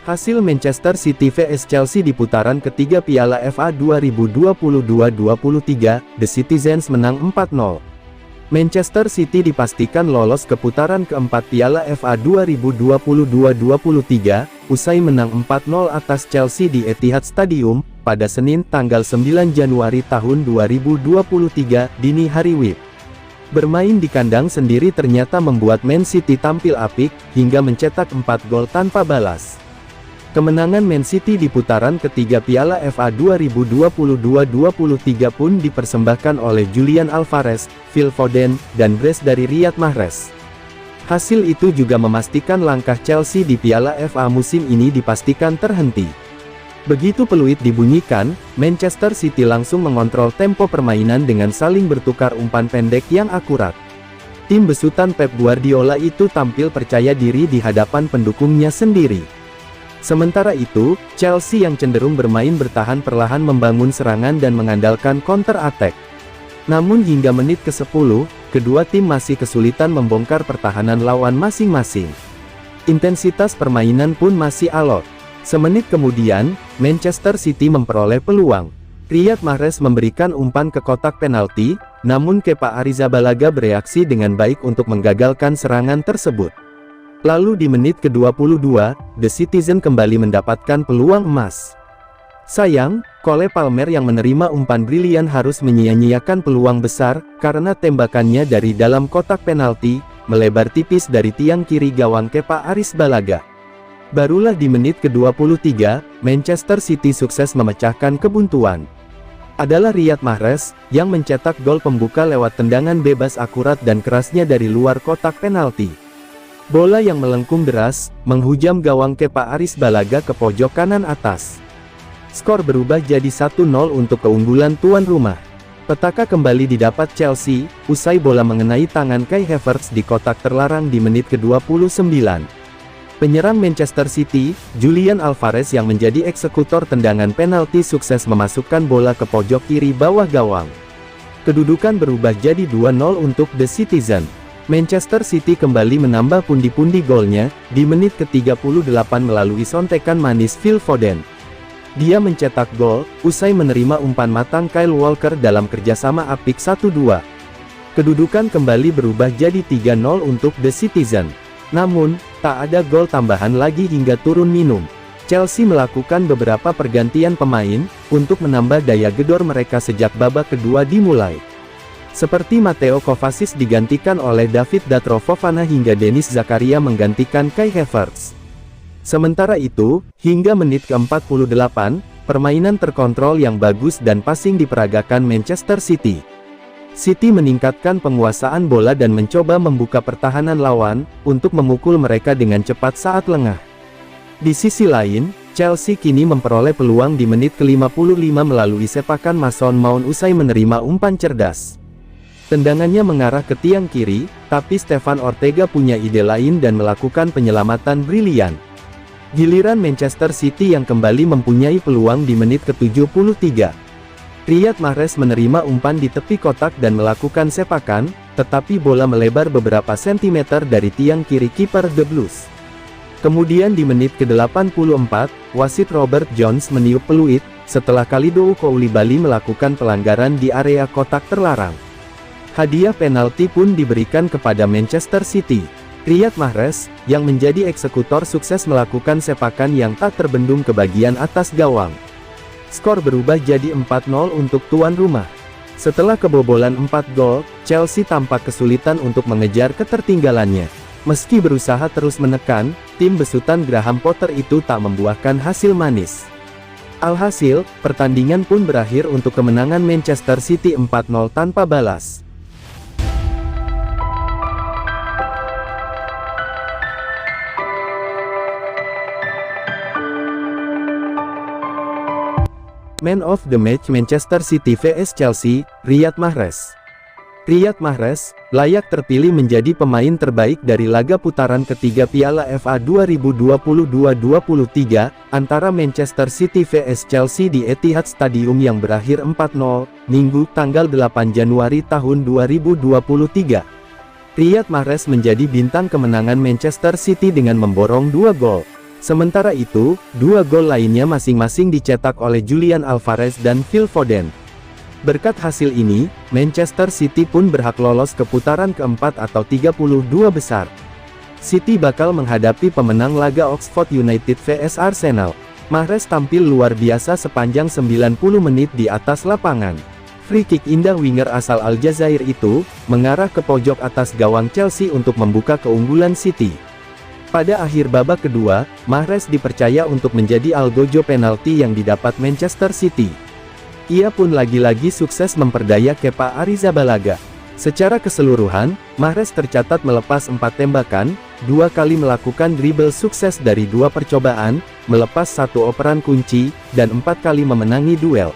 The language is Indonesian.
Hasil Manchester City vs Chelsea di putaran ketiga Piala FA 2022-23, The Citizens menang 4-0. Manchester City dipastikan lolos ke putaran keempat Piala FA 2022-23, usai menang 4-0 atas Chelsea di Etihad Stadium, pada Senin tanggal 9 Januari tahun 2023, dini hari WIB. Bermain di kandang sendiri ternyata membuat Man City tampil apik, hingga mencetak 4 gol tanpa balas. Kemenangan Man City di putaran ketiga Piala FA 2022-23 pun dipersembahkan oleh Julian Alvarez, Phil Foden, dan brace dari Riyad Mahrez. Hasil itu juga memastikan langkah Chelsea di Piala FA musim ini dipastikan terhenti. Begitu peluit dibunyikan, Manchester City langsung mengontrol tempo permainan dengan saling bertukar umpan pendek yang akurat. Tim besutan Pep Guardiola itu tampil percaya diri di hadapan pendukungnya sendiri. Sementara itu, Chelsea yang cenderung bermain bertahan perlahan membangun serangan dan mengandalkan counter attack. Namun hingga menit ke-10, kedua tim masih kesulitan membongkar pertahanan lawan masing-masing. Intensitas permainan pun masih alot. Semenit kemudian, Manchester City memperoleh peluang. Riyad Mahrez memberikan umpan ke kotak penalti, namun Kepa Arrizabalaga bereaksi dengan baik untuk menggagalkan serangan tersebut. Lalu di menit ke-22, The Citizen kembali mendapatkan peluang emas. Sayang, Cole Palmer yang menerima umpan brilian harus menyia-nyiakan peluang besar, karena tembakannya dari dalam kotak penalti, melebar tipis dari tiang kiri gawang Kepa Arrizabalaga. Barulah di menit ke-23, Manchester City sukses memecahkan kebuntuan. Adalah Riyad Mahrez, yang mencetak gol pembuka lewat tendangan bebas akurat dan kerasnya dari luar kotak penalti. Bola yang melengkung deras, menghujam gawang Kepa Arrizabalaga ke pojok kanan atas. Skor berubah jadi 1-0 untuk keunggulan tuan rumah. Petaka kembali didapat Chelsea, usai bola mengenai tangan Kai Havertz di kotak terlarang di menit ke-29. Penyerang Manchester City, Julian Alvarez yang menjadi eksekutor tendangan penalti sukses memasukkan bola ke pojok kiri bawah gawang. Kedudukan berubah jadi 2-0 untuk The Citizen. Manchester City kembali menambah pundi-pundi golnya, di menit ke-38 melalui sontekan manis Phil Foden. Dia mencetak gol, usai menerima umpan matang Kyle Walker dalam kerjasama apik 1-2. Kedudukan kembali berubah jadi 3-0 untuk The Citizen. Namun, tak ada gol tambahan lagi hingga turun minum. Chelsea melakukan beberapa pergantian pemain, untuk menambah daya gedor mereka sejak babak kedua dimulai. Seperti Mateo Kovacic digantikan oleh David Datro Fofana hingga Denis Zakaria menggantikan Kai Havertz. Sementara itu, hingga menit ke-48, permainan terkontrol yang bagus dan passing diperagakan Manchester City. City meningkatkan penguasaan bola dan mencoba membuka pertahanan lawan, untuk memukul mereka dengan cepat saat lengah. Di sisi lain, Chelsea kini memperoleh peluang di menit ke-55 melalui sepakan Mason Mount usai menerima umpan cerdas. Tendangannya mengarah ke tiang kiri, tapi Stefan Ortega punya ide lain dan melakukan penyelamatan brilian. Giliran Manchester City yang kembali mempunyai peluang di menit ke-73. Riyad Mahrez menerima umpan di tepi kotak dan melakukan sepakan, tetapi bola melebar beberapa sentimeter dari tiang kiri kiper The Blues. Kemudian di menit ke-84, wasit Robert Jones meniup peluit, setelah Kalidou Koulibaly melakukan pelanggaran di area kotak terlarang. Hadiah penalti pun diberikan kepada Manchester City. Riyad Mahrez, yang menjadi eksekutor sukses melakukan sepakan yang tak terbendung ke bagian atas gawang. Skor berubah jadi 4-0 untuk tuan rumah. Setelah kebobolan 4 gol, Chelsea tampak kesulitan untuk mengejar ketertinggalannya. Meski berusaha terus menekan, tim besutan Graham Potter itu tak membuahkan hasil manis. Alhasil, pertandingan pun berakhir untuk kemenangan Manchester City 4-0 tanpa balas. Man of the Match Manchester City vs Chelsea, Riyad Mahrez. Riyad Mahrez, layak terpilih menjadi pemain terbaik dari laga putaran ketiga Piala FA 2022-23, antara Manchester City vs Chelsea di Etihad Stadium yang berakhir 4-0, Minggu tanggal 8 Januari tahun 2023. Riyad Mahrez menjadi bintang kemenangan Manchester City dengan memborong 2 gol. Sementara itu, 2 gol lainnya masing-masing dicetak oleh Julian Alvarez dan Phil Foden. Berkat hasil ini, Manchester City pun berhak lolos ke putaran keempat atau 32 besar. City bakal menghadapi pemenang laga Oxford United vs Arsenal. Mahrez tampil luar biasa sepanjang 90 menit di atas lapangan. Free kick indah winger asal Aljazair itu, mengarah ke pojok atas gawang Chelsea untuk membuka keunggulan City. Pada akhir babak kedua, Mahrez dipercaya untuk menjadi algojo penalti yang didapat Manchester City. Ia pun lagi-lagi sukses memperdaya Kepa Arrizabalaga. Secara keseluruhan, Mahrez tercatat melepas 4 tembakan, 2 kali melakukan dribble sukses dari 2 percobaan, melepas 1 operan kunci, dan 4 kali memenangi duel.